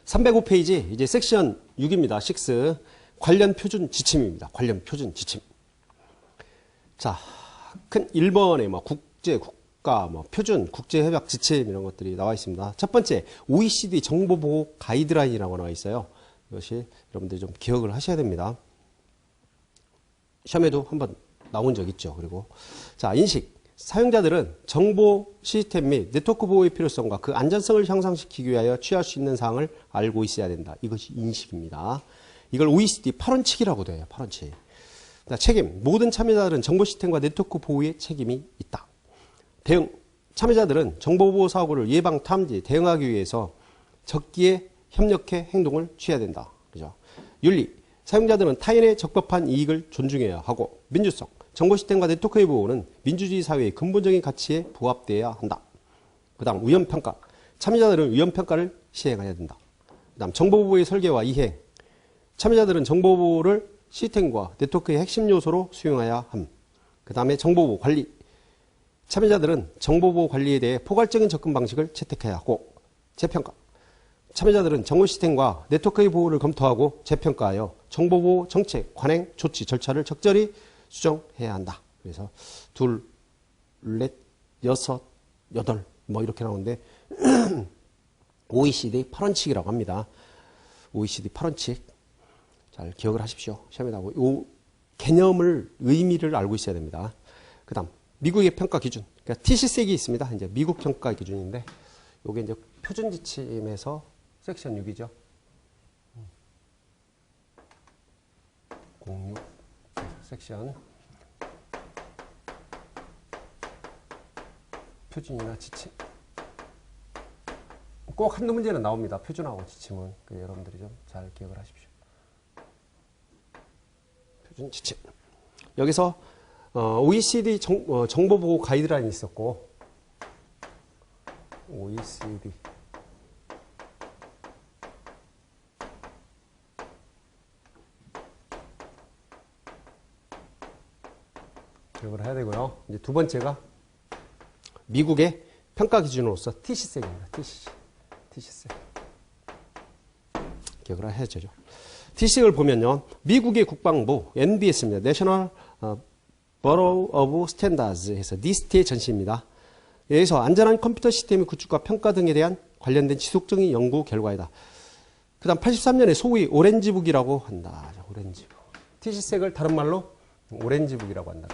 305페이지 이제 섹션 6입니다. 6. 관련 표준 지침입니다. 관련 표준 지침. 자, 큰 1번에 뭐 국제, 국가, 뭐 표준, 국제협약 지침 이런 것들이 나와 있습니다. 첫 번째, OECD 정보보호 가이드라인이라고 나와 있어요. 이것이 여러분들이 좀 기억을 하셔야 됩니다. 시험에도 한번 나온 적 있죠. 그리고 자, 인식. 사용자들은 정보 시스템 및 네트워크 보호의 필요성과 그 안전성을 향상시키기 위하여 취할 수 있는 사항을 알고 있어야 된다. 이것이 인식입니다. 이걸 OECD 8원칙이라고도 해요. 8원칙. 책임. 모든 참여자들은 정보 시스템과 네트워크 보호에 책임이 있다. 대응. 참여자들은 정보보호 사고를 예방, 탐지, 대응하기 위해서 적기에 협력해 행동을 취해야 된다. 그죠? 윤리. 사용자들은 타인의 적법한 이익을 존중해야 하고. 민주성. 정보 시스템과 네트워크의 보호는 민주주의 사회의 근본적인 가치에 부합되어야 한다. 그 다음 위험평가. 참여자들은 위험평가를 시행해야 된다. 그 다음 정보보호의 설계와 이행. 참여자들은 정보보호를 시스템과 네트워크의 핵심 요소로 수용해야 함. 그 다음에 정보보호 관리. 참여자들은 정보보호 관리에 대해 포괄적인 접근 방식을 채택해야 하고. 재평가. 참여자들은 정보 시스템과 네트워크의 보호를 검토하고 재평가하여 정보보호 정책, 관행, 조치, 절차를 적절히 수정해야 한다. 그래서 둘, 넷, 여섯, 여덟 뭐 이렇게 나오는데 OECD 8원칙이라고 합니다. OECD 8원칙 잘 기억을 하십시오. 시험에 나오고 이 개념을 의미를 알고 있어야 됩니다. 그 다음 미국의 평가 기준. 그러니까 TC색이 있습니다. 이제 미국 평가 기준인데 이게 이제 표준 지침에서 섹션 6이죠. 06 섹션 표준이나 지침 꼭 한두 문제는 나옵니다. 표준하고 지침은 여러분들이 좀 잘 기억을 하십시오. 표준 지침 여기서 OECD 정보보호 가이드라인이 있었고 OECD 기억을 해야 되고요. 이제 두 번째가 미국의 평가 기준으로서 TC색입니다. TC색. 기억을 해야죠. TC색을 보면요. 미국의 국방부 NBS입니다. National Bureau of Standards 해서 NIST의 전시입니다. 여기서 안전한 컴퓨터 시스템의 구축과 평가 등에 대한 관련된 지속적인 연구 결과이다. 그 다음 83년에 소위 오렌지북이라고 한다. 오렌지북. TC색을 다른 말로 오렌지북이라고 한다.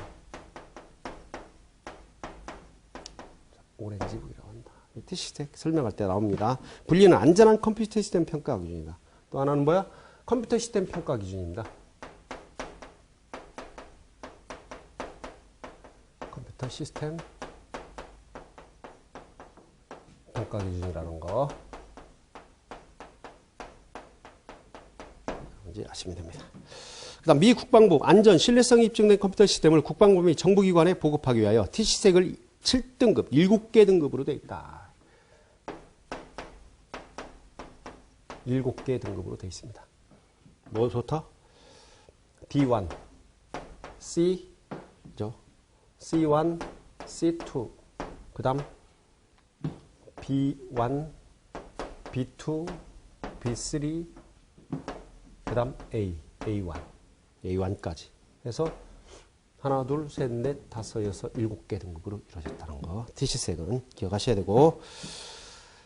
오렌지북이라고 한다. TC색 설명할 때 나옵니다. 분리는 안전한 컴퓨터 시스템 평가 기준이다. 또 하나는 뭐야? 컴퓨터 시스템 평가 기준입니다. 컴퓨터 시스템 평가 기준이라는 거 이제 아시면 됩니다. 그 다음 미 국방부 안전 신뢰성이 입증된 컴퓨터 시스템을 국방부 및 정부기관에 보급하기 위하여 TC색을 7등급, 7개 등급으로 되어 있다. 7개 등급으로 되어 있습니다. 뭐부터? D1, C, C1, C2, 그 다음 B1, B2, B3, 그 다음 A1, A1까지 해서 하나, 둘, 셋, 넷, 다섯, 여섯, 7개 등급으로 이루어졌다는 거. TC색은 기억하셔야 되고.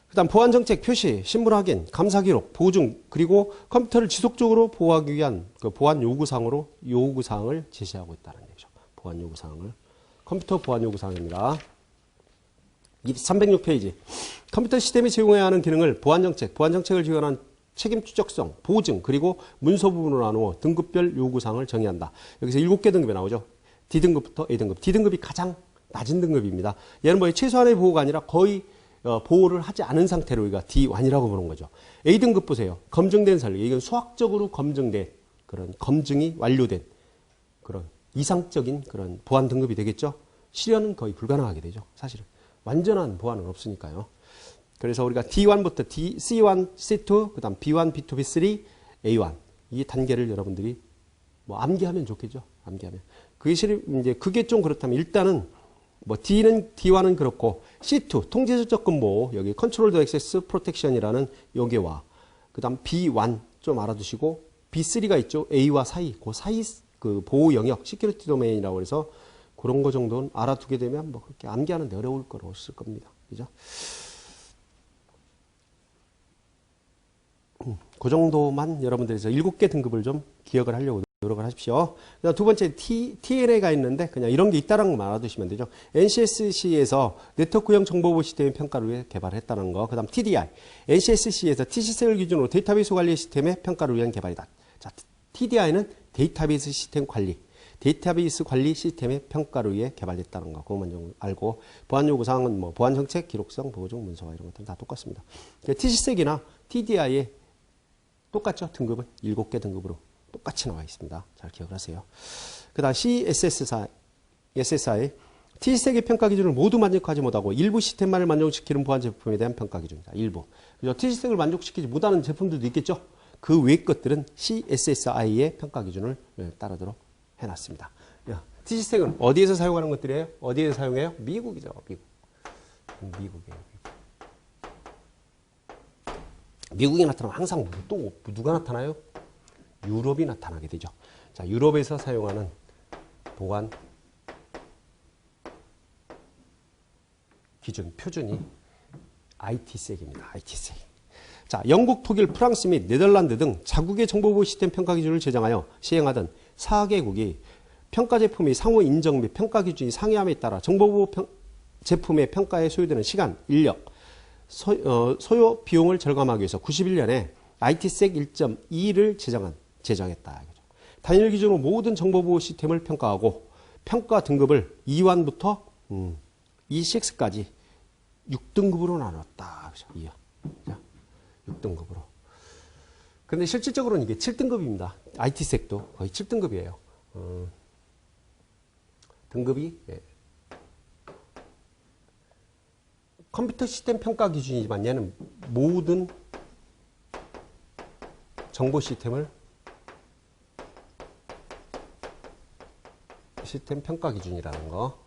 그 다음 보안정책 표시, 신분 확인, 감사 기록, 보증, 그리고 컴퓨터를 지속적으로 보호하기 위한 그 보안 요구사항으로 요구사항을 제시하고 있다는 얘기죠. 보안 요구사항을. 컴퓨터 보안 요구사항입니다. 306페이지. 컴퓨터 시스템이 제공해야 하는 기능을 보안정책을 지원한 책임 추적성, 보증, 그리고 문서 부분으로 나누어 등급별 요구사항을 정의한다. 여기서 7개 등급이 나오죠. D등급부터 A등급. D등급이 가장 낮은 등급입니다. 얘는 뭐 최소한의 보호가 아니라 거의 보호를 하지 않은 상태로 우리가 D1이라고 부르는 거죠. A등급 보세요. 검증된 사례. 이건 수학적으로 검증된 그런 검증이 완료된 그런 이상적인 그런 보안 등급이 되겠죠. 실현은 거의 불가능하게 되죠. 사실은. 완전한 보안은 없으니까요. 그래서 우리가 D1부터 C1, C2, 그 다음 B1, B2, B3, A1. 이 단계를 여러분들이 뭐 암기하면 좋겠죠. 암기하면. 그게 좀 그렇다면 일단은 뭐 D1은 그렇고 C2, 통제적 접근 보호, 여기 컨트롤드 액세스 프로텍션이라는 요게와 그 다음 B1 좀 알아두시고 B3가 있죠. A와 사이, 그 사이 그 보호 영역, 시큐리티 도메인이라고 해서 그런 거 정도는 알아두게 되면 뭐 그렇게 암기하는데 어려울 거로 없을 겁니다. 그죠? 그 정도만 여러분들이 7개 등급을 좀 기억을 하려고 노력을 하십시오. 그다음 두 번째 TNA가 있는데 그냥 이런 게 있다는 것만 알아두시면 되죠. NCSC에서 네트워크형 정보보호 시스템 평가를 위해 개발했다는 거. 그다음 TDI. NCSC에서 TCS를 기준으로 데이터베이스 관리 시스템의 평가를 위한 개발이다. 자, TDI는 데이터베이스 시스템 관리. 데이터베이스 관리 시스템의 평가를 위해 개발됐다는 거. 그것만 좀 알고 보안 요구 사항은 뭐 보안 정책, 기록성, 보호종, 문서화 이런 것들은 다 똑같습니다. TCS나 TDI의 똑같죠. 등급은 7개 등급으로 똑같이 나와 있습니다. 잘 기억을 하세요. 그 다음 CSSI, TCS의 평가 기준을 모두 만족하지 못하고 일부 시스템만을 만족시키는 보안 제품에 대한 평가 기준이다. 일부. 그죠? TCS를 만족시키지 못하는 제품들도 있겠죠. 그 외 것들은 CSSI의 평가 기준을 따르도록 해놨습니다. TCS는 어디에서 사용하는 것들이에요? 어디에서 사용해요? 미국이죠. 미국이에요. 미국이 나타나면 항상 또 누가 나타나요? 유럽이 나타나게 되죠. 자, 유럽에서 사용하는 보안 기준, 표준이 ITSec입니다. ITSec. 자, 영국, 독일, 프랑스 및 네덜란드 등 자국의 정보보호 시스템 평가 기준을 제정하여 시행하던 4개국이 평가 제품의 상호 인정 및 평가 기준이 상이함에 따라 정보보호 제품의 평가에 소요되는 시간, 인력, 소요 비용을 절감하기 위해서 91년에 ITsec 1.2를 제정했다. 단일 기준으로 모든 정보보호 시스템을 평가하고 평가 등급을 E1부터 E6까지 6등급으로 나눴다. 그죠? 6등급으로. 근데 실질적으로는 이게 7등급입니다. ITsec도 거의 7등급이에요. 등급이 컴퓨터 시스템 평가 기준이지만 얘는 모든 정보 시스템 평가 기준이라는 거,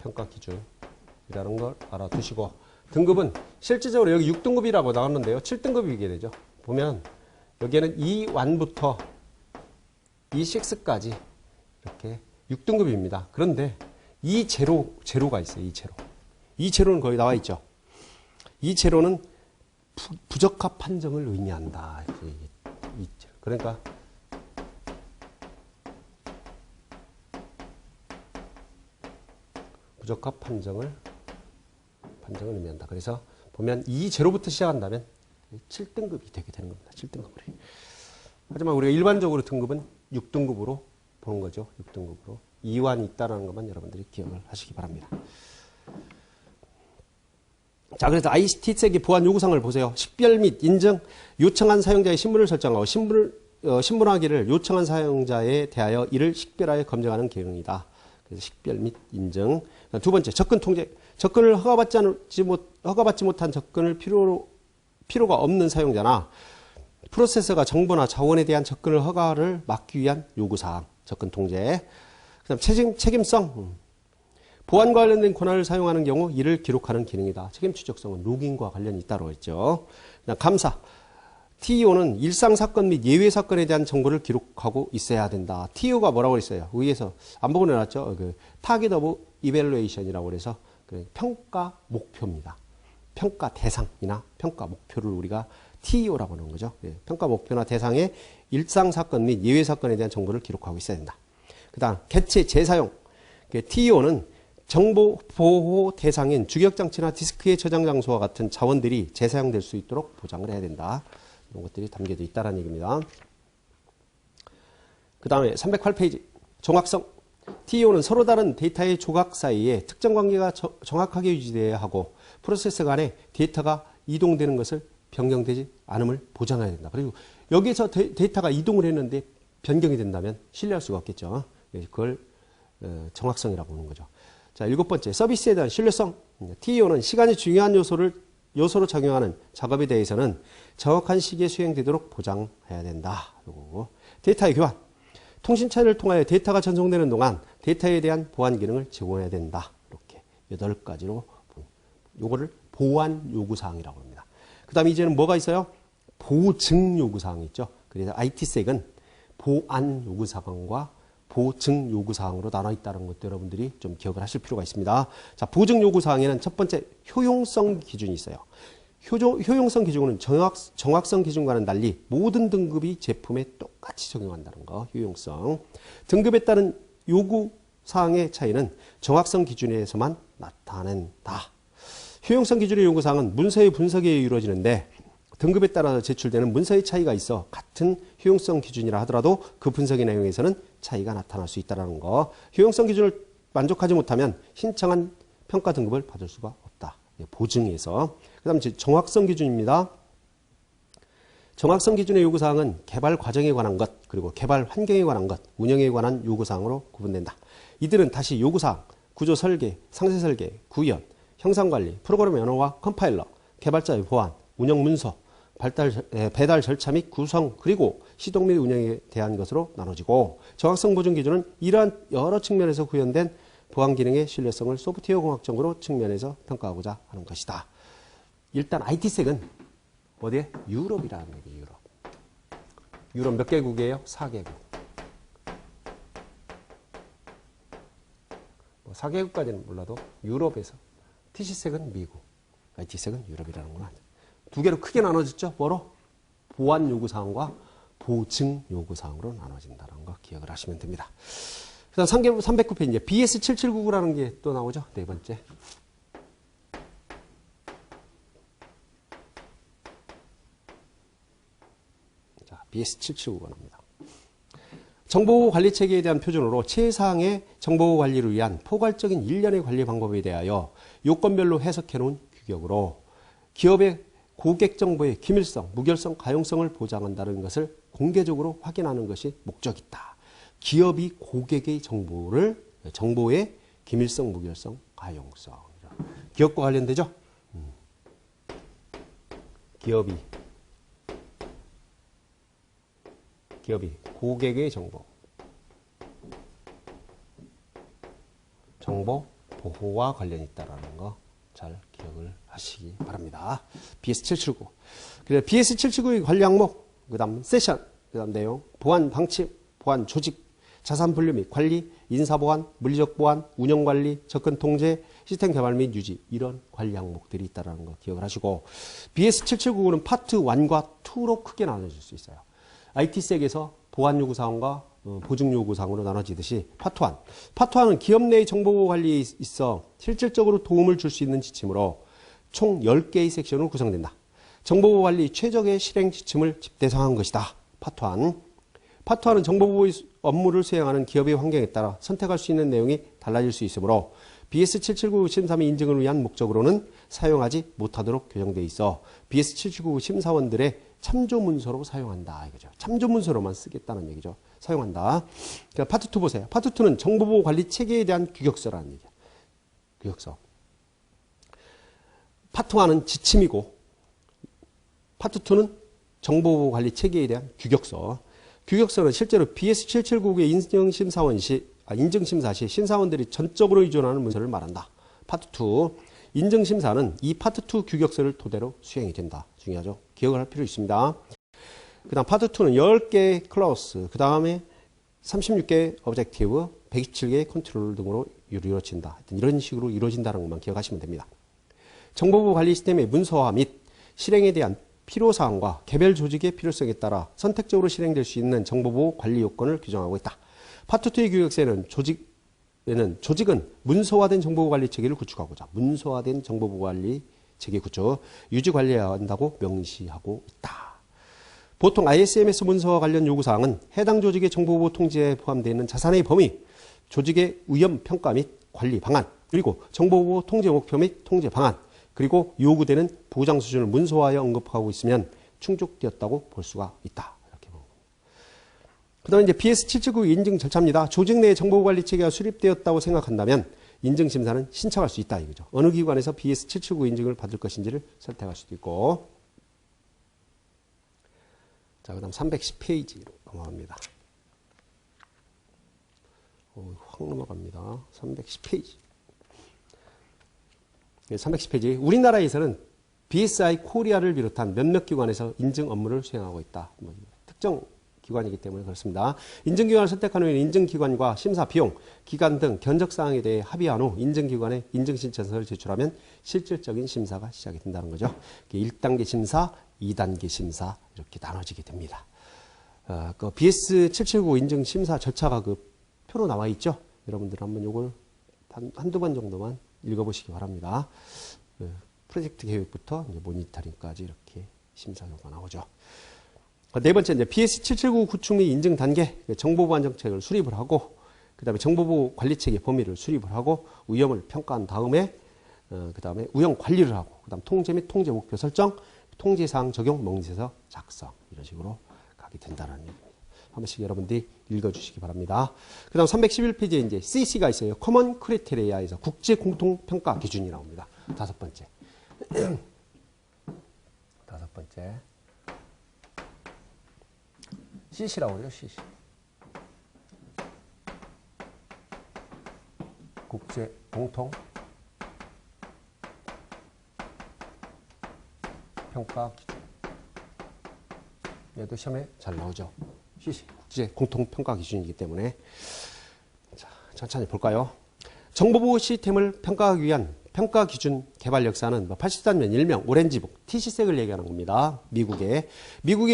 평가 기준이라는 걸 알아두시고, 등급은 실질적으로 여기 6등급이라고 나왔는데요. 7등급이게 되죠. 보면 여기에는 E1부터 E6까지 이렇게 6등급입니다. 그런데 E0가 있어요. E0는 거기 나와 있죠. E0는 부적합 판정을 의미한다. 그러니까 부적합 판정을 의미한다. 그래서 보면 E0부터 시작한다면 7등급이 되게 되는 겁니다. 7등급으로. 하지만 우리가 일반적으로 등급은 6등급으로 보는 거죠. 6등급으로. E1이 있다는 것만 여러분들이 기억을 하시기 바랍니다. 자, 그래서 ITsek의 보안 요구사항을 보세요. 식별 및 인증, 요청한 사용자의 신분을 설정하고 신분하기를 요청한 사용자에 대하여 이를 식별하여 검증하는 기능이다. 그래서 식별 및 인증. 두 번째, 접근 통제. 접근을 허가받지 못한 접근을 필요가 없는 사용자나 프로세서가 정보나 자원에 대한 접근을 허가를 막기 위한 요구사항, 접근 통제. 그다음 책임성. 보안 관련된 권한을 사용하는 경우 이를 기록하는 기능이다. 책임 추적성은 로깅과 관련이 있다고 했죠. 그다음 감사. TEO는 일상 사건 및 예외 사건에 대한 정보를 기록하고 있어야 된다. TEO가 뭐라고 했어요? 위에서 안 보고 내놨죠? 타겟 오브 이밸루에이션이라고 해서 평가 목표입니다. 평가 대상이나 평가 목표를 우리가 TEO라고 하는 거죠. 평가 목표나 대상의 일상 사건 및 예외 사건에 대한 정보를 기록하고 있어야 된다. 그 다음 개체 재사용. TEO는 정보 보호 대상인 주격장치나 디스크의 저장 장소와 같은 자원들이 재사용될 수 있도록 보장을 해야 된다. 이런 것들이 담겨져 있다는 얘기입니다. 그 다음에 308페이지 정확성. TEO는 서로 다른 데이터의 조각 사이에 특정 관계가 정확하게 유지되어야 하고 프로세서 간에 데이터가 이동되는 것을 변경되지 않음을 보장해야 된다. 그리고 여기에서 데이터가 이동을 했는데 변경이 된다면 신뢰할 수가 없겠죠. 그걸 정확성이라고 하는 거죠. 자, 7번째, 서비스에 대한 신뢰성. TEO는 시간이 중요한 요소로 작용하는 작업에 대해서는 정확한 시기에 수행되도록 보장해야 된다. 요거. 데이터의 교환. 통신 차이를 통하여 데이터가 전송되는 동안 데이터에 대한 보안 기능을 제공해야 된다. 이렇게 8가지로 요거를 보안 요구사항이라고 합니다. 그 다음에 이제는 뭐가 있어요? 보증 요구사항이 있죠. 그래서 IT색은 보안 요구사항과 보증 요구사항으로 나눠 있다는 것도 여러분들이 좀 기억을 하실 필요가 있습니다. 자, 보증 요구사항에는 첫 번째 효용성 기준이 있어요. 효용성 기준은 정확성 기준과는 달리 모든 등급이 제품에 똑같이 적용한다는 거, 효용성. 등급에 따른 요구사항의 차이는 정확성 기준에서만 나타낸다. 효용성 기준의 요구사항은 문서의 분석에 의해 이루어지는데 등급에 따라서 제출되는 문서의 차이가 있어 같은 효용성 기준이라 하더라도 그 분석의 내용에서는 차이가 나타날 수 있다는 거. 효용성 기준을 만족하지 못하면 신청한 평가 등급을 받을 수가 없다. 보증에서. 그 다음 정확성 기준입니다. 정확성 기준의 요구사항은 개발 과정에 관한 것, 그리고 개발 환경에 관한 것, 운영에 관한 요구사항으로 구분된다. 이들은 다시 요구사항, 구조 설계, 상세 설계, 구현, 형상관리, 프로그램 언어와 컴파일러, 개발자의 보안, 운영 문서, 배달 절차 및 구성, 그리고 시동 및 운영에 대한 것으로 나눠지고, 정확성 보증 기준은 이러한 여러 측면에서 구현된 보안 기능의 신뢰성을 소프트웨어 공학적으로 측면에서 평가하고자 하는 것이다. 일단 IT색은 어디에? 유럽이라는 얘기예요. 유럽 몇 개국이에요? 4개국. 4개국까지는 몰라도 유럽에서. TC색은 미국, IT색은 유럽이라는구나. 두 개로 크게 나눠졌죠. 뭐로? 보안 요구사항과 보증 요구사항으로 나눠진다는 거 기억을 하시면 됩니다. 그 다음 309페이지 BS7799라는 게 또 나오죠. 네 번째. 자, BS7799가 나옵니다. 정보보호 관리 체계에 대한 표준으로 최상의 정보보호 관리를 위한 포괄적인 일련의 관리 방법에 대하여 요건별로 해석해 놓은 규격으로 기업의 고객 정보의 기밀성, 무결성, 가용성을 보장한다는 것을 공개적으로 확인하는 것이 목적이다. 기업이 고객의 정보의 기밀성, 무결성, 가용성. 기업과 관련되죠? 기업이 고객의 정보 보호와 관련이 있다는 거 잘 기억을 하시기 바랍니다. BS779. 그래서 BS779의 관리 항목, 그 다음 세션, 그 다음 내용, 보안 방침, 보안 조직, 자산 분류 및 관리, 인사 보안, 물리적 보안, 운영 관리, 접근 통제, 시스템 개발 및 유지, 이런 관리 항목들이 있다는 거 기억을 하시고, BS779는 파트 1과 2로 크게 나눠질 수 있어요. IT색에서 보안 요구사항과 보증 요구사항으로 나눠지듯이 파트 1. 파트 1은 기업 내의 정보보호 관리에 있어 실질적으로 도움을 줄 수 있는 지침으로 총 10개의 섹션으로 구성된다. 정보보호 관리 최적의 실행 지침을 대상한 것이다. 파트 1. 파트 1은 정보보호 업무를 수행하는 기업의 환경에 따라 선택할 수 있는 내용이 달라질 수 있으므로 BS779 심사및 인증을 위한 목적으로는 사용하지 못하도록 규정되어 있어 BS779 심사원들의 참조 문서로 사용한다. 이거죠. 참조 문서로만 쓰겠다는 얘기죠. 사용한다. 그러니까 파트 2 보세요. 파트 2는 정보보호 관리 체계에 대한 규격서라는 얘기야. 규격서. 파트 1은 지침이고 파트 2는 정보보호 관리 체계에 대한 규격서. 규격서는 실제로 BS779의 인증심사 시 심사원들이 전적으로 의존하는 문서를 말한다. 파트 2. 인증심사는 이 파트 2 규격서를 토대로 수행이 된다. 중요하죠. 기억을 할 필요 있습니다. 그 다음 파트 2는 10개의 클라우스, 그 다음에 36개의 오브젝티브, 127개의 컨트롤 등으로 이루어진다. 이런 식으로 이루어진다는 것만 기억하시면 됩니다. 정보보호 관리 시스템의 문서화 및 실행에 대한 필요사항과 개별 조직의 필요성에 따라 선택적으로 실행될 수 있는 정보보호 관리 요건을 규정하고 있다. 파트 2의 규격서에는 조직은 문서화된 정보보호 관리 체계를 구축하고자 문서화된 정보보호 관리 체계 구축, 유지 관리해야 한다고 명시하고 있다. 보통 ISMS 문서와 관련 요구사항은 해당 조직의 정보보호 통제에 포함되어 있는 자산의 범위, 조직의 위험 평가 및 관리 방안, 그리고 정보보호 통제 목표 및 통제 방안, 그리고 요구되는 보장 수준을 문서화하여 언급하고 있으면 충족되었다고 볼 수가 있다. 이렇게 봅니다. 그 다음에 이제 BS779 인증 절차입니다. 조직 내에 정보보호 관리 체계가 수립되었다고 생각한다면 인증심사는 신청할 수 있다. 이거죠. 어느 기관에서 BS779 인증을 받을 것인지를 선택할 수도 있고. 자, 그 다음 310페이지로 넘어갑니다. 확 넘어갑니다. 310페이지. 310페이지. 우리나라에서는 BSI 코리아를 비롯한 몇몇 기관에서 인증 업무를 수행하고 있다. 뭐 특정 기관이기 때문에 그렇습니다. 인증기관을 선택한 후에는 인증기관과 심사 비용, 기간 등 견적사항에 대해 합의한 후 인증기관에 인증신청서를 제출하면 실질적인 심사가 시작이 된다는 거죠. 1단계 심사, 2단계 심사 이렇게 나눠지게 됩니다. 그 BS779 인증심사 절차가 그 표로 나와 있죠. 여러분들 한번 요걸 한두 번 정도만 읽어보시기 바랍니다. 프로젝트 계획부터 이제 모니터링까지 이렇게 심사 요구가 나오죠. 네 번째, 이제 BS779 구축 및 인증 단계, 정보보안 정책을 수립을 하고, 그 다음에 정보보호 관리체계 범위를 수립을 하고, 위험을 평가한 다음에, 그 다음에 위험 관리를 하고, 그 다음 통제 및 통제 목표 설정, 통제사항 적용, 명세서 작성, 이런 식으로 가게 된다는 얘기입니다. 한 번씩 여러분들이 읽어주시기 바랍니다. 그 다음 311페이지에 이제 CC가 있어요. Common Criteria에서 국제 공통평가 기준이 나옵니다. 다섯 번째. 다섯 번째. CC라고 그러죠, CC. 국제 공통 평가 기준. 얘도 시험에 잘 나오죠. CC, 국제 공통 평가 기준이기 때문에. 자, 천천히 볼까요? 정보보호 시스템을 평가하기 위한 평가 기준 개발 역사는 83년 일명 오렌지북 TC색을 얘기하는 겁니다. 미국의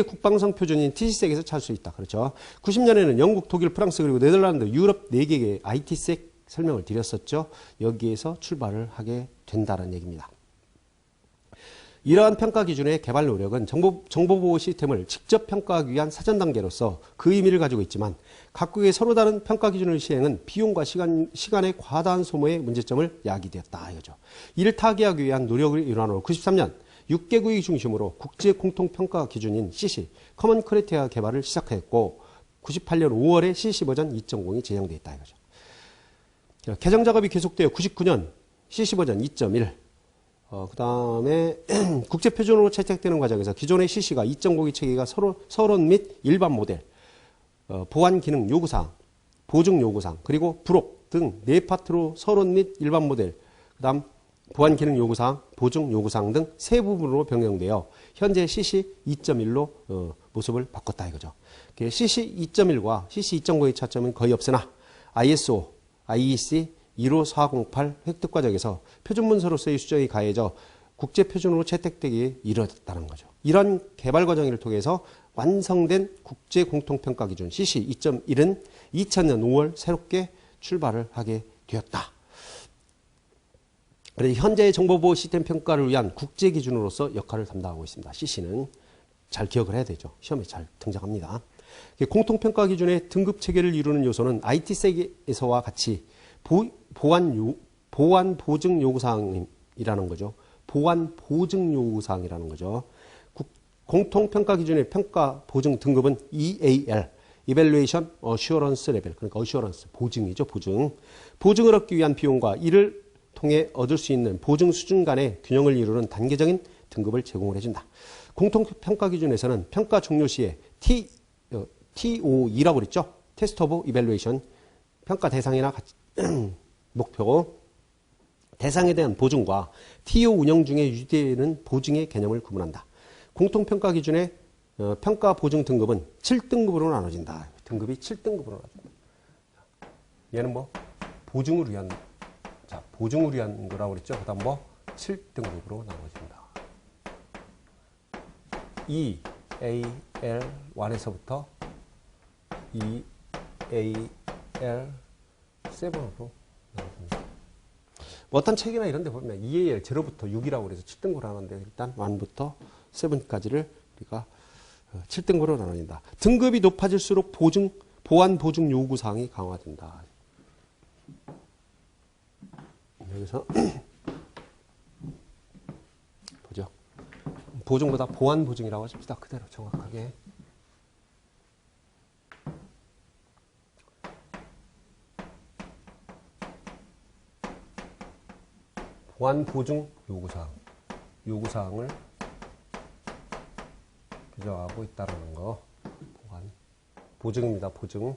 국방성 표준인 TC색에서 찾을 수 있다. 그렇죠. 90년에는 영국, 독일, 프랑스 그리고 네덜란드, 유럽 4개의 IT색 설명을 드렸었죠. 여기에서 출발을 하게 된다는 얘기입니다. 이러한 평가 기준의 개발 노력은 정보보호 시스템을 직접 평가하기 위한 사전 단계로서 그 의미를 가지고 있지만 각국의 서로 다른 평가 기준의 시행은 비용과 시간의 과다한 소모의 문제점을 야기되었다 이거죠. 이를 타개하기 위한 노력을 일환으로 93년 6개국이 중심으로 국제 공통 평가 기준인 CC 커먼 크리테리아 개발을 시작했고 98년 5월에 CC 버전 2.0이 제정되어 있다 이거죠. 개정 작업이 계속되어 99년 CC 버전 2.1 그 다음에 국제표준으로 채택되는 과정에서 기존의 CC가 2.0기 체계가 서론 및 일반 모델, 보안 기능 요구사항, 보증 요구사항, 그리고 부록 등 4파트로 서론 및 일반 모델, 그 다음 보안 기능 요구사항, 보증 요구사항 등 세 부분으로 변경되어 현재 CC 2.1로 모습을 바꿨다 이거죠. CC 2.1과 CC 2.0의 차점은 거의 없으나 ISO, IEC 15408 획득 과정에서 표준 문서로서의 수정이 가해져 국제 표준으로 채택되기에 이르렀다는 거죠. 이런 개발 과정을 통해서 완성된 국제 공통평가 기준 CC 2.1은 2000년 5월 새롭게 출발을 하게 되었다. 그래서 현재의 정보보호 시스템 평가를 위한 국제 기준으로서 역할을 담당하고 있습니다. CC는 잘 기억을 해야 되죠. 시험에 잘 등장합니다. 공통평가 기준의 등급 체계를 이루는 요소는 IT색에서와 같이 보안 보증 요구사항이라는 거죠. 보안 보증 요구사항이라는 거죠. 공통평가 기준의 평가 보증 등급은 EAL, Evaluation Assurance Level, 그러니까 Assurance, 보증이죠, 보증. 보증을 얻기 위한 비용과 이를 통해 얻을 수 있는 보증 수준 간의 균형을 이루는 단계적인 등급을 제공을 해준다. 공통평가 기준에서는 평가 종료 시에 TOE라고 그랬죠. Test of Evaluation, 평가 대상이나 목표, 대상에 대한 보증과 TO 운영 중에 유지되는 보증의 개념을 구분한다. 공통평가 기준의 평가 보증 등급은 7등급으로 나눠진다. 등급이 7등급으로 나눠진다. 얘는 뭐 보증을 위한 거라고 그랬죠. 그다음 뭐 7등급으로 나눠진다. EAL1에서부터 EAL7으로 뭐 어떤 책이나 이런 데 보면 EAL 0부터 6이라고 그래서 7등급으로 나누는데 일단 1부터 7까지를 우리가 7등급으로 나눠진다. 등급이 높아질수록 보안 보증 요구사항이 강화된다. 여기서 보죠. 보증보다 보안 보증이라고 하십시다. 그대로 정확하게. 보안 보증 요구사항을 규정하고 있다는 거. 보안 보증입니다. 보증.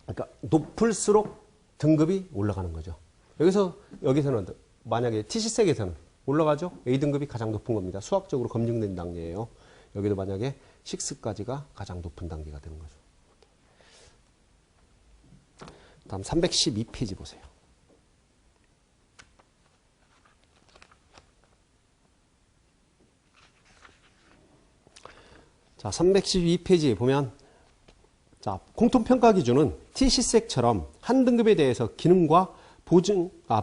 그러니까 높을수록 등급이 올라가는 거죠. 여기서는 만약에 TC색에서는 올라가죠? A등급이 가장 높은 겁니다. 수학적으로 검증된 단계예요. 여기도 만약에 6까지가 가장 높은 단계가 되는 거죠. 다음 312페이지 보세요. 자, 312페이지에 보면 자, 공통평가 기준은 TC색처럼 한 등급에 대해서 기능과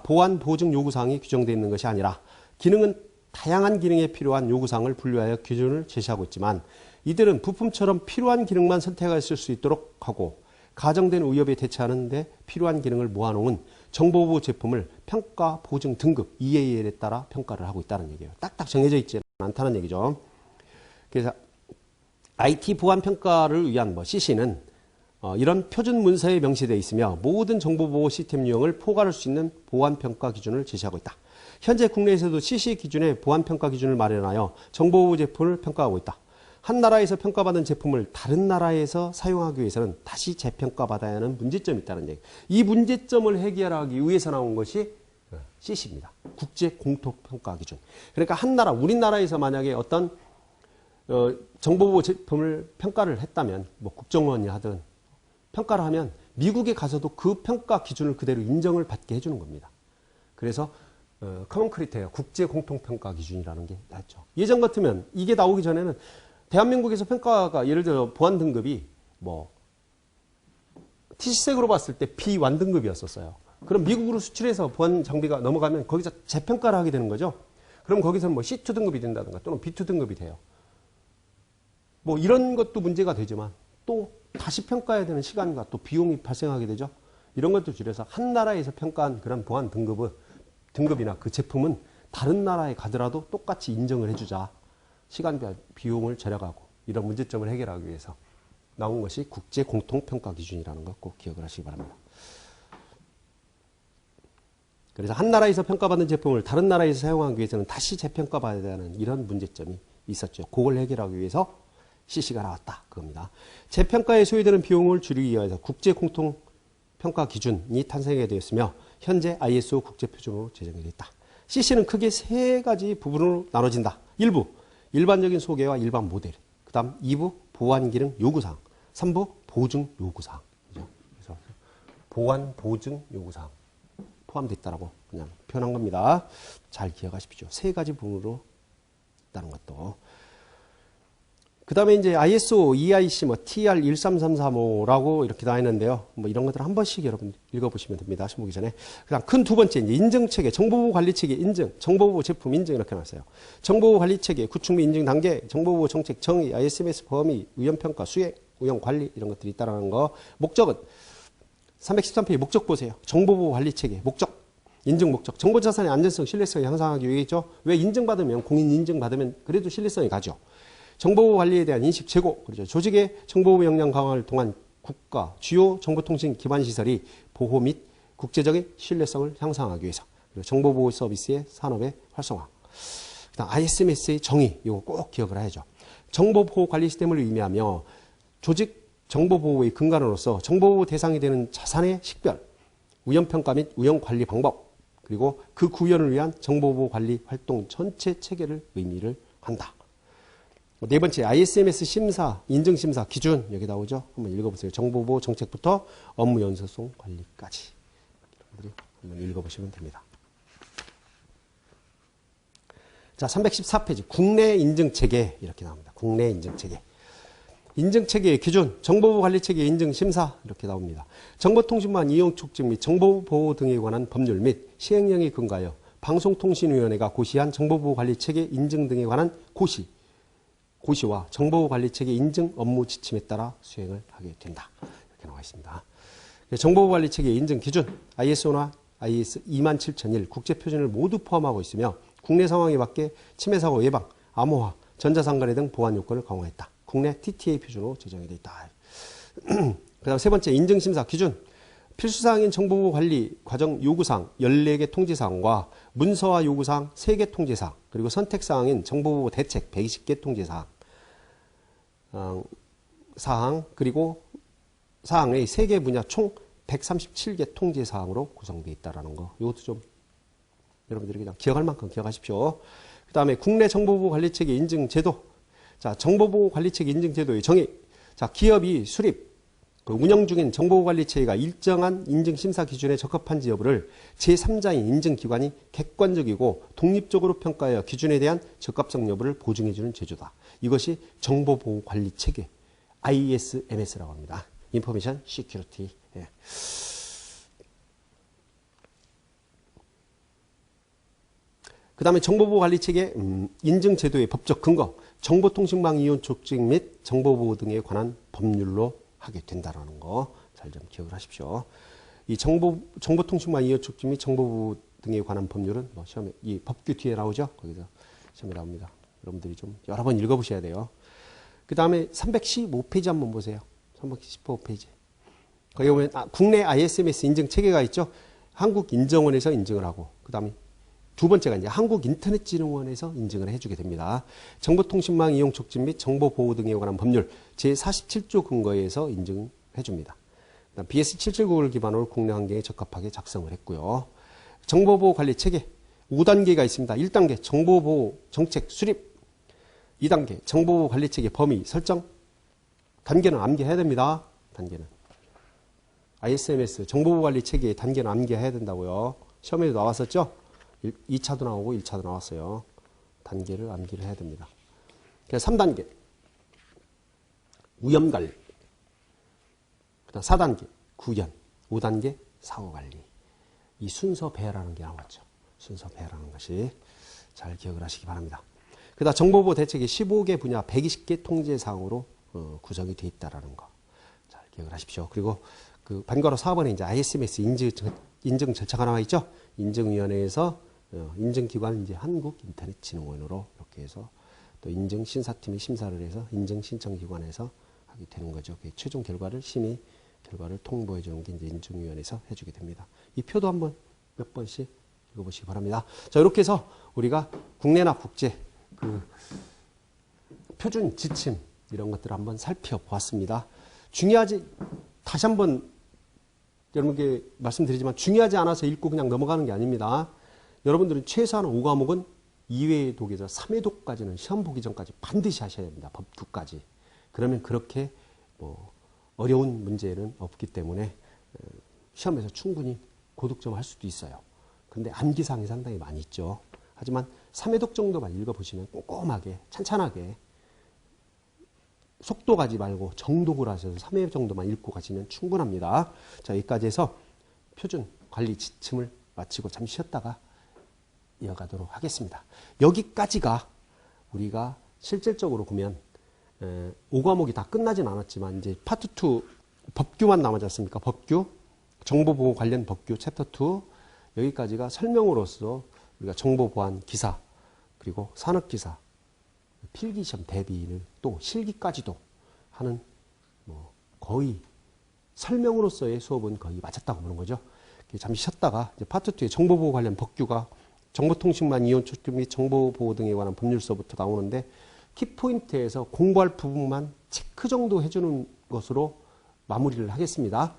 보완 보증 요구사항이 규정되어 있는 것이 아니라 기능은 다양한 기능에 필요한 요구사항을 분류하여 기준을 제시하고 있지만 이들은 부품처럼 필요한 기능만 선택할 수 있도록 하고 가정된 위협에 대처하는 데 필요한 기능을 모아놓은 정보보호 제품을 평가 보증 등급 EAL에 따라 평가를 하고 있다는 얘기예요. 딱딱 정해져 있지 않다는 얘기죠. 그래서 IT 보안 평가를 위한 CC는 이런 표준 문서에 명시되어 있으며 모든 정보보호 시스템 유형을 포괄할 수 있는 보안평가 기준을 제시하고 있다. 현재 국내에서도 CC 기준의 보안평가 기준을 마련하여 정보보호 제품을 평가하고 있다. 한 나라에서 평가받은 제품을 다른 나라에서 사용하기 위해서는 다시 재평가받아야 하는 문제점이 있다는 얘기. 이 문제점을 해결하기 위해서 나온 것이 CC입니다. 국제 공통평가 기준. 그러니까 한 나라, 우리나라에서 만약에 어떤 정보보호 제품을 평가를 했다면 뭐 국정원이 하든 평가를 하면 미국에 가서도 그 평가 기준을 그대로 인정을 받게 해주는 겁니다. 그래서 커먼 크리테리아 국제 공통평가 기준이라는 게 나왔죠. 예전 같으면 이게 나오기 전에는 대한민국에서 평가가 예를 들어 보안 등급이 뭐 TC색으로 봤을 때 B1 등급이었었어요. 그럼 미국으로 수출해서 보안 장비가 넘어가면 거기서 재평가를 하게 되는 거죠. 그럼 거기서는 뭐 C2 등급이 된다든가 또는 B2 등급이 돼요. 뭐 이런 것도 문제가 되지만 또 다시 평가해야 되는 시간과 또 비용이 발생하게 되죠. 이런 것도 줄여서 한 나라에서 평가한 그런 보안 등급이나 그 제품은 다른 나라에 가더라도 똑같이 인정을 해주자. 시간과 비용을 절약하고 이런 문제점을 해결하기 위해서 나온 것이 국제 공통평가 기준이라는 거 꼭 기억을 하시기 바랍니다. 그래서 한 나라에서 평가받는 제품을 다른 나라에서 사용하기 위해서는 다시 재평가받아야 하는 이런 문제점이 있었죠. 그걸 해결하기 위해서 CC가 나왔다. 그겁니다. 재평가에 소요되는 비용을 줄이기 위해서 국제 공통평가 기준이 탄생하게 되었으며 현재 ISO 국제표준으로 제정이 되어 있다. CC는 크게 세 가지 부분으로 나눠진다. 1부 일반적인 소개와 일반 모델, 그 다음 2부 보안 기능 요구사항, 3부 보증 요구사항. 그래서 보안 보증 요구사항 포함되어 있다고 그냥 표현한 겁니다. 잘 기억하십시오. 세 가지 부분으로 있다는 것도. 그 다음에 이제 ISO, EIC, TR 13335라고 이렇게 나와 있는데요. 뭐 이런 것들 한 번씩 여러분 읽어보시면 됩니다. 시험 보기 전에. 그 다음 큰 두 번째, 이제 인증체계, 정보보호 관리체계 인증, 정보보호 제품 인증 이렇게 나왔어요. 정보보호 관리체계, 구축 및 인증 단계, 정보보호 정책 정의, ISMS 범위, 위험평가, 수행, 위험관리 이런 것들이 있다는 거. 목적은 313페이지 목적 보세요. 정보보호 관리체계, 목적. 인증 목적. 정보자산의 안전성, 신뢰성을 향상하기 위해죠. 왜 인증받으면, 공인 인증받으면 그래도 신뢰성이 가죠. 정보보호 관리에 대한 인식 제고, 그렇죠. 조직의 정보보호 역량 강화를 통한 국가, 주요 정보통신 기반 시설이 보호 및 국제적인 신뢰성을 향상하기 위해서, 그리고 정보보호 서비스의 산업의 활성화. 그다음 ISMS의 정의, 이거 꼭 기억을 해야죠. 정보보호 관리 시스템을 의미하며 조직 정보보호의 근간으로서 정보보호 대상이 되는 자산의 식별, 위험평가 및 위험관리 방법, 그리고 그 구현을 위한 정보보호 관리 활동 전체 체계를 의미를 한다. 네 번째, ISMS 심사, 인증심사 기준 여기 나오죠. 한번 읽어보세요. 정보보호 정책부터 업무 연소성 관리까지. 여러분들이 한번 읽어보시면 됩니다. 자, 314페이지 국내 인증체계 이렇게 나옵니다. 국내 인증체계. 인증체계의 기준, 정보보호 관리체계 인증심사 이렇게 나옵니다. 정보통신망 이용 촉진 및 정보보호 등에 관한 법률 및 시행령에 근거하여 방송통신위원회가 고시한 정보보호 관리체계 인증 등에 관한 고시와 정보보호 관리체계 인증 업무 지침에 따라 수행을 하게 된다. 이렇게 나와 있습니다. 정보보호 관리체계 인증 기준, ISO나 IS 27001 국제표준을 모두 포함하고 있으며 국내 상황에 맞게 침해사고 예방, 암호화, 전자상거래 등 보안 요건을 강화했다. 국내 TTA 표준으로 제정이 되어 있다. 그 다음 세 번째, 인증심사 기준. 필수사항인 정보보호 관리 과정 요구사항 14개 통지사항과 문서화 요구사항 3개 통지사항, 그리고 선택사항인 정보보호 대책 120개 통지사항, 그리고 사항의 3개 분야 총 137개 통지사항으로 구성되어 있다는 거. 이것도 좀 여러분들이 그냥 기억할 만큼 기억하십시오. 그 다음에 국내 정보보호 관리체계 인증 제도. 자, 정보보호 관리체계 인증 제도의 정의. 자, 기업이 수립, 운영 중인 정보관리체계가 일정한 인증심사 기준에 적합한지 여부를 제3자인 인증기관이 객관적이고 독립적으로 평가하여 기준에 대한 적합성 여부를 보증해주는 제도다. 이것이 정보보호관리체계, ISMS라고 합니다. 인포메이션 시큐리티. 예. 그 다음에 정보보호관리체계 인증제도의 법적 근거, 정보통신망 이용 촉진 및 정보보호 등에 관한 법률로 하게 된다라는 거 잘 좀 기억을 하십시오. 이 정보통신망 이용 촉진 및 정보보호 등에 관한 법률은 뭐 시험에 이 법규 뒤에 나오죠. 거기서 시험에 나옵니다. 여러분들이 좀 여러 번 읽어보셔야 돼요. 그 다음에 315페이지 한번 보세요. 315페이지. 거기 보면 국내 ISMS 인증 체계가 있죠. 한국인정원에서 인증을 하고 그 다음에 두 번째가 이제 한국인터넷진흥원에서 인증을 해주게 됩니다. 정보통신망 이용 촉진 및 정보보호 등에 관한 법률 제47조 근거에서 인증해 줍니다. BS779를 기반으로 국내 환경에 적합하게 작성을 했고요. 정보보호 관리 체계 5단계가 있습니다. 1단계 정보보호 정책 수립, 2단계 정보보호 관리 체계 범위 설정, 단계는 암기해야 됩니다. 단계는 ISMS 정보보호 관리 체계의 단계는 암기해야 된다고요. 시험에도 나왔었죠. 2차도 나오고 1차도 나왔어요. 단계를 암기를 해야 됩니다. 3단계 위험관리, 그다음 4단계 구현, 5단계 사고관리. 이 순서 배열하는 게 나왔죠. 순서 배열하는 것이 잘 기억을 하시기 바랍니다. 그다음 정보보호 대책이 15개 분야 120개 통제사항으로 구성이 되어 있다는 거 잘 기억을 하십시오. 그리고 그 번거로 4번에 이제 ISMS 인증 절차가 나와 있죠. 인증위원회에서 인증기관은 이제 한국인터넷진흥원으로 이렇게 해서 또 인증심사팀이 심사를 해서 인증신청기관에서 하게 되는 거죠. 최종 결과를 심의 결과를 통보해 주는 게 이제 인증위원회에서 해주게 됩니다. 이 표도 한번 몇 번씩 읽어보시기 바랍니다. 자, 이렇게 해서 우리가 국내나 국제 그 표준 지침 이런 것들을 한번 살펴보았습니다. 중요하지 다시 한번 여러분께 말씀드리지만 중요하지 않아서 읽고 그냥 넘어가는 게 아닙니다. 여러분들은 최소한 5과목은 2회 독에서 3회 독까지는 시험 보기 전까지 반드시 하셔야 됩니다. 법규까지. 그러면 그렇게 뭐 어려운 문제는 없기 때문에 시험에서 충분히 고득점 할 수도 있어요. 근데 암기사항이 상당히 많이 있죠. 하지만 3회 독 정도만 읽어보시면 꼼꼼하게 찬찬하게 속도 가지 말고 정독을 하셔서 3회 정도만 읽고 가시면 충분합니다. 자, 여기까지 해서 표준 관리 지침을 마치고 잠시 쉬었다가 이어가도록 하겠습니다. 여기까지가 우리가 실질적으로 보면 5과목이 다 끝나진 않았지만 이제 파트 2 법규만 남았지 않습니까? 법규, 정보보호 관련 법규 챕터 2 여기까지가 설명으로서 우리가 정보보안 기사 그리고 산업기사 필기시험 대비를 또 실기까지도 하는 뭐 거의 설명으로서의 수업은 거의 마쳤다고 보는 거죠. 잠시 쉬었다가 이제 파트 2의 정보보호 관련 법규가 정보통신망 이용 촉진 및 정보보호 등에 관한 법률서부터 나오는데 키포인트에서 공부할 부분만 체크 정도 해주는 것으로 마무리를 하겠습니다.